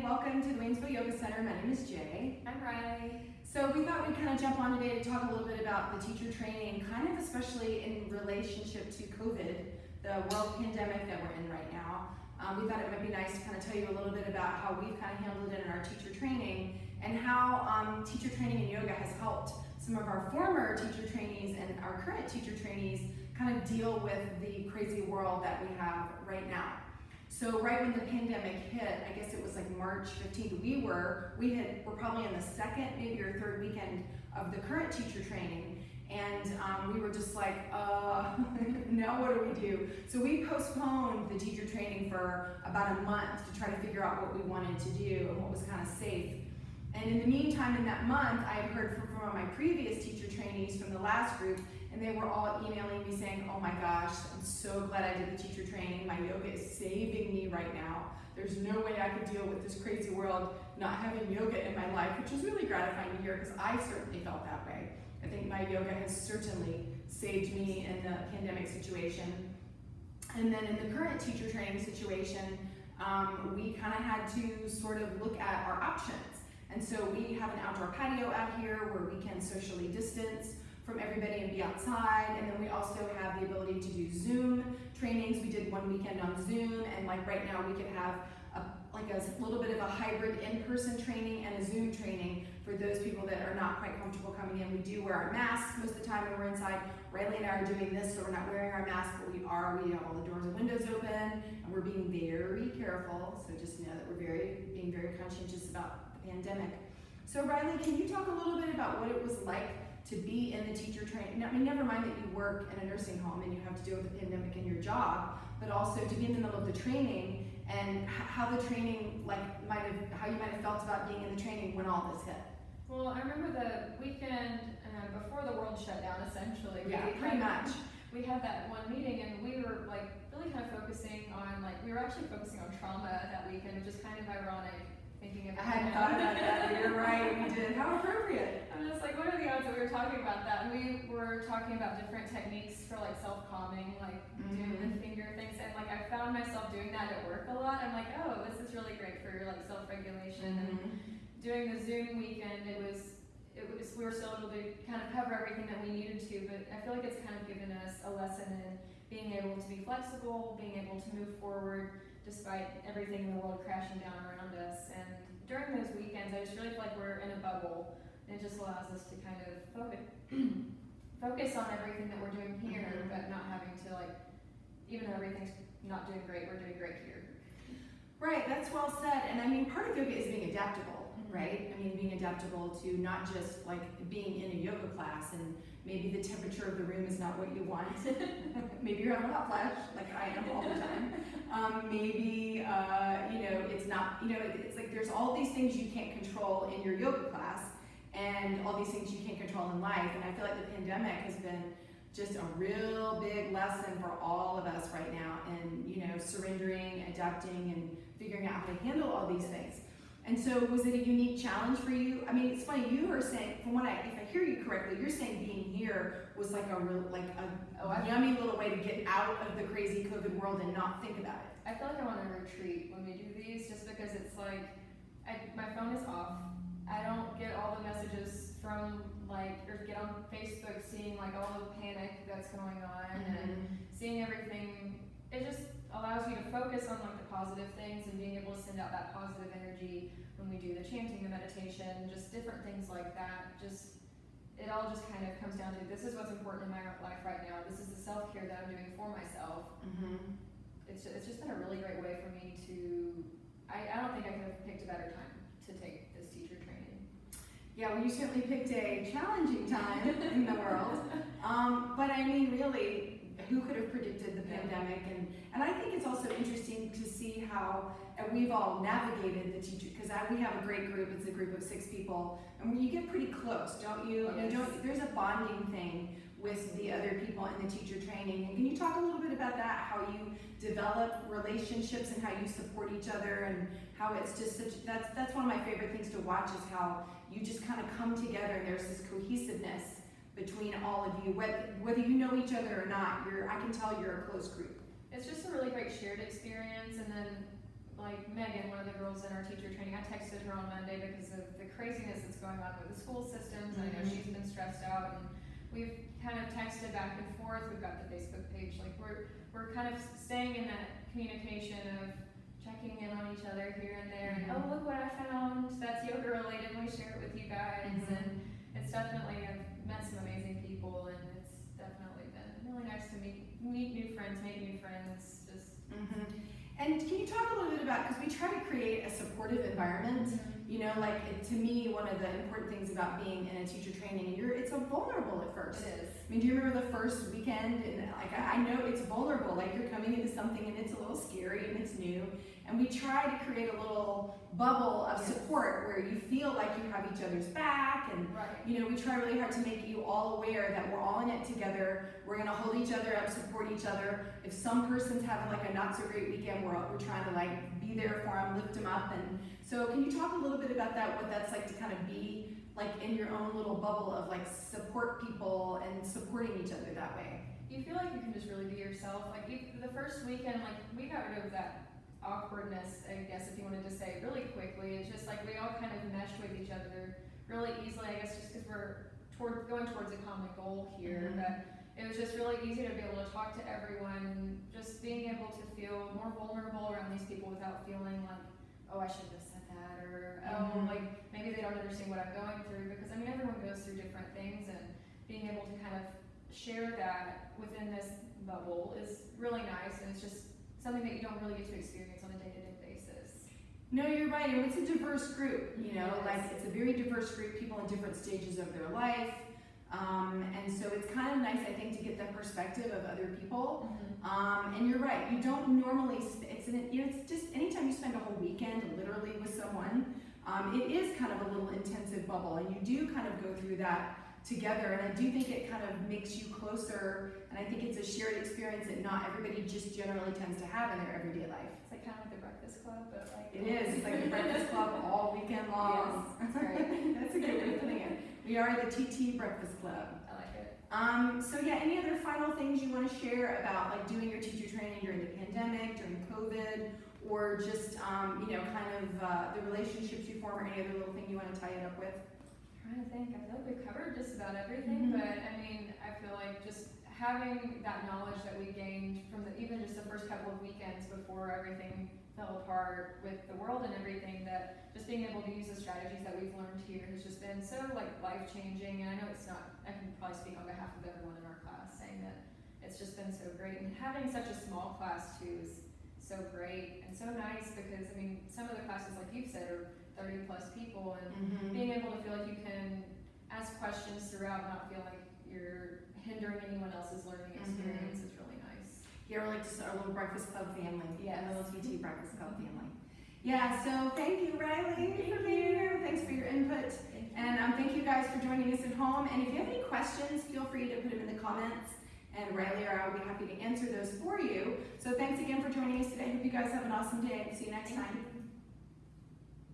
welcome to the Waynesville Yoga Center. My name is Jay. I'm Rylee. So we thought we'd kind of jump on today to talk a little bit about the teacher training, kind of especially in relationship to COVID, the world pandemic that we're in right now. We thought it might be nice to kind of tell you a little bit about how we've kind of handled it in our teacher training and how teacher training in yoga has helped some of our former teacher trainees and our current teacher trainees kind of deal with the crazy world that we have right now. So right when the pandemic hit, I guess it was like March 15th, we're probably in the second, maybe or third weekend of the current teacher training. And we were just like, now what do we do? So we postponed the teacher training for about a month to try to figure out what we wanted to do and what was kind of safe. And in the meantime, in that month, I had heard from my previous teacher trainees from the last group, and they were all emailing me saying, oh my gosh, I'm so glad I did the teacher training. My yoga is saving me right now. There's no way I could deal with this crazy world not having yoga in my life, which was really gratifying to hear because I certainly felt that way. I think my yoga has certainly saved me in the pandemic situation. And then in the current teacher training situation, we kind of had to sort of look at our options. And so we have an outdoor patio out here where we can socially distance from everybody and be outside. And then we also have the ability to do Zoom trainings. We did one weekend on Zoom, and like right now we could have a little bit of a hybrid in-person training and a Zoom training for those people that are not quite comfortable coming in. We do wear our masks most of the time when we're inside. Rylee and I are doing this, so we're not wearing our masks, but we have all the doors and windows open, and we're being very careful. So just know that we're being very conscientious about the pandemic. So Rylee, can you talk a little bit about what it was like to be in the teacher training? I mean, never mind that you work in a nursing home and you have to deal with the pandemic in your job, but also to be in the middle of the training and how the training, how you might have felt about being in the training when all this hit. Well, I remember the weekend before the world shut down, essentially. Yeah, pretty much. We had that one meeting, and we were really kind of focusing on we were actually focusing on trauma that weekend, which is kind of ironic. Thinking of I hadn't thought about that. You're right, we did. How appropriate. I'm just like, what are the odds that we were talking about that? And we were talking about different techniques for self-calming, doing the finger things. And I found myself doing that at work a lot. I'm like, oh, this is really great for self-regulation. And doing the Zoom weekend, we were still able to kind of cover everything that we needed to, but I feel like it's kind of given us a lesson in being able to be flexible, being able to move forward despite everything in the world crashing down around us. And during those weekends, I just really feel like we're in a bubble, and it just allows us to kind of focus on everything that we're doing here, but not having to even though everything's not doing great, we're doing great here. Right, that's well said. And I mean, part of yoga is being adaptable, right? I mean, being adaptable to not just being in a yoga class and maybe the temperature of the room is not what you want. Maybe you're having a hot flash, like I am all the time. Maybe, it's not, it's like there's all these things you can't control in your yoga class and all these things you can't control in life. And I feel like the pandemic has been just a real big lesson for all of us right now in, surrendering, adapting, and figuring out how to handle all these things. And so was it a unique challenge for you? I mean, it's funny, you were saying, if I hear you correctly, you're saying being here was a yummy little way to get out of the crazy COVID world and not think about it. I feel like I'm on a retreat when we do these, just because it's my phone is off. I don't get all the messages from or get on Facebook seeing all the panic that's going on and seeing everything. It just allows you to focus on the positive things and being able to send out that positive energy when we do the chanting, the meditation, just different things like that. It all just kind of comes down to, this is what's important in my life right now. This is the self-care that I'm doing for myself. It's just been a really great way for me to, I don't think I could have picked a better time to take this teacher training. Yeah, well, you certainly picked a challenging time in the world. But I mean, really, who could have predicted the pandemic? And I think it's also interesting to see how we've all navigated the teacher, because we have a great group. It's a group of 6 people, and you get pretty close, don't you? Yes. There's a bonding thing with the other people in the teacher training. And can you talk a little bit about that, how you develop relationships and how you support each other, and how it's just that's one of my favorite things to watch, is how you just kind of come together and there's this cohesiveness between all of you, whether you know each other or not. I can tell you're a close group. It's just a really great shared experience. And then Megan, one of the girls in our teacher training, I texted her on Monday because of the craziness that's going on with the school systems. I know she's been stressed out, and we've kind of texted back and forth. We've got the Facebook page. Like we're kind of staying in that communication of checking in on each other here and there. And oh, look what I found that's yoga related. And we share it with you guys. And it's definitely, I've met some amazing people, and it's definitely been really nice to meet new friends, make new friends. Just. And can you talk a little bit about, because we try to create a supportive environment, you know, like to me, one of the important things about being in a teacher training, it's a vulnerable at first. It is. I mean, do you remember the first weekend? And like, I know it's vulnerable, like you're coming into something and it's a little scary and it's new. And we try to create a little bubble of support where you feel like you have each other's back. And, you know, we try really hard to make you all aware that we're all in it together. We're going to hold each other up, support each other. If some person's having like a not so great weekend, we're trying to like be there for them, lift them up. And so can you talk a little bit about that, what that's like to kind of be like in your own little bubble of like support people and supporting each other that way? You feel like you can just really be yourself. Like the first weekend, like we got rid of that awkwardness, I guess, if you wanted to say, really quickly. It's just like we all kind of meshed with each other really easily, I guess, just because we're going towards a common goal here. But it was just really easy to be able to talk to everyone, and just being able to feel more vulnerable around these people without feeling like, oh, I shouldn't have said that, or oh, like maybe they don't understand what I'm going through. Because I mean, everyone goes through different things, and being able to kind of share that within this bubble is really nice, and it's just something that you don't really get to experience on a day-to-day basis. No, you're right, and it's a diverse group, you know, like it's a very diverse group, people in different stages of their life, and so it's kind of nice, I think, to get the perspective of other people, and you're right, you don't normally, it's just, anytime you spend a whole weekend literally with someone, it is kind of a little intensive bubble, and you do kind of go through that together, and I do think it kind of makes you closer, and I think it's a shared experience that not everybody just generally tends to have in their everyday life. It's like kind of like the Breakfast Club, but like... It is, it's like the Breakfast Club all weekend long. Yes, that's right. That's a good way of putting it. We are the TT Breakfast Club. I like it. So yeah, any other final things you want to share about like doing your teacher training during the pandemic, during COVID, or just, you know, kind of the relationships you form, or any other little thing you want to tie it up with? Trying to think. I feel like we've covered just about everything, but I mean, I feel like just having that knowledge that we gained from even just the first couple of weekends before everything fell apart with the world and everything, that just being able to use the strategies that we've learned here has just been so like life-changing. And I know it's not, I can probably speak on behalf of everyone in our class saying that it's just been so great. And having such a small class too is so great and so nice, because I mean, some of the classes, like you've said, are 30 plus people, and being able to feel like you can ask questions throughout, not feel like you're hindering anyone else's learning experience is really nice. Yeah, we're like just our little Breakfast Club family. Yeah, a little TT Breakfast Club family. Yeah, so thank you, Rylee, for being here. Thanks for your input. And thank you guys for joining us at home. And if you have any questions, feel free to put them in the comments, and Rylee or I will be happy to answer those for you. So thanks again for joining us today. Hope you guys have an awesome day. See you next time.